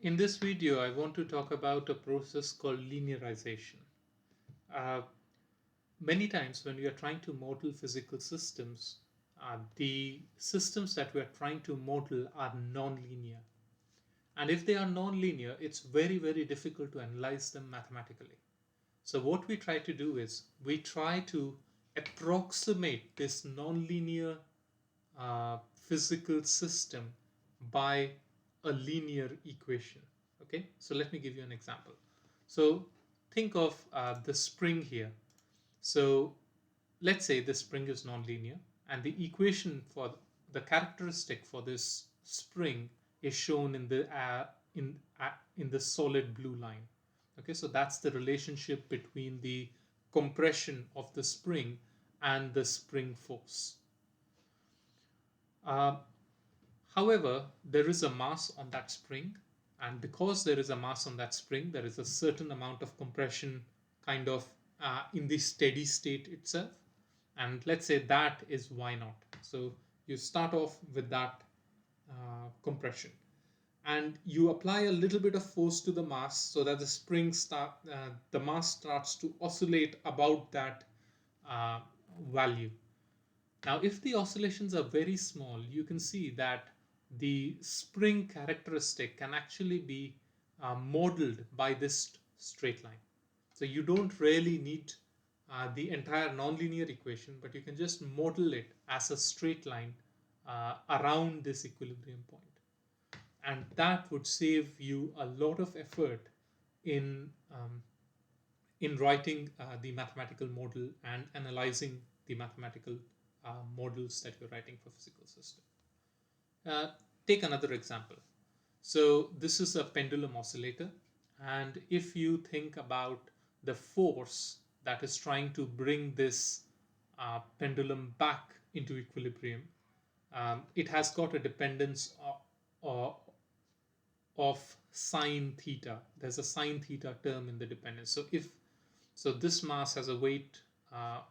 In this video, I want to talk about a process called linearization. Uh, Many times when we are trying to model physical systems, the systems that we are trying to model are non-linear. And if they are non-linear, it's very, very difficult to analyze them mathematically. So what we try to do is we try to approximate this non-linear physical system by a linear equation. Okay, so let me give you an example. So think of the spring here. So let's say the spring is nonlinear, and the equation for the characteristic for this spring is shown in the solid blue line. Okay, so that's the relationship between the compression of the spring and the spring force. Uh, However, there is a mass on that spring, and because there is a mass on that spring, there is a certain amount of compression kind of in the steady state itself. And let's say that is y naught. So you start off with that compression, and you apply a little bit of force to the mass so that the mass starts to oscillate about that value. Now, if the oscillations are very small, you can see that the spring characteristic can actually be modeled by this straight line. So you don't really need the entire nonlinear equation, but you can just model it as a straight line around this equilibrium point. And that would save you a lot of effort in um, in writing the mathematical model and analyzing the mathematical models that you're writing for physical system. Uh, Take another example. So this is a pendulum oscillator, and if you think about the force that is trying to bring this pendulum back into equilibrium, it has got a dependence of sine theta. There's a sine theta term in the dependence. So this mass has a weight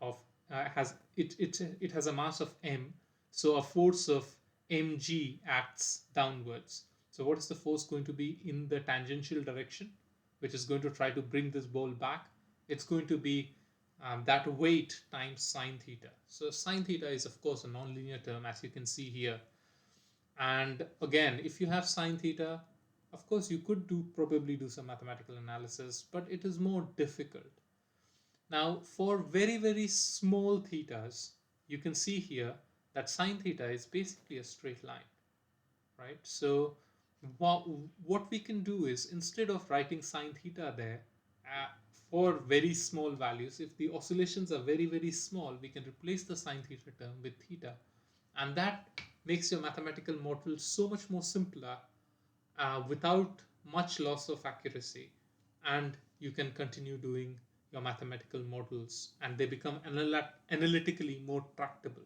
of has it has a mass of m. So a force of mg acts downwards. So what is the force going to be in the tangential direction, which is going to try to bring this ball back? It's going to be that weight times sine theta. So sine theta is of course a nonlinear term, as you can see here. And again, if you have sine theta, of course you could probably do some mathematical analysis, but it is more difficult. Now, for very, very small thetas, you can see here that sine theta is basically a straight line, right? So what we can do is, instead of writing sine theta there, for very small values, if the oscillations are very, very small, we can replace the sine theta term with theta. And that makes your mathematical model so much more simpler without much loss of accuracy, and you can continue doing your mathematical models, and they become analytically more tractable.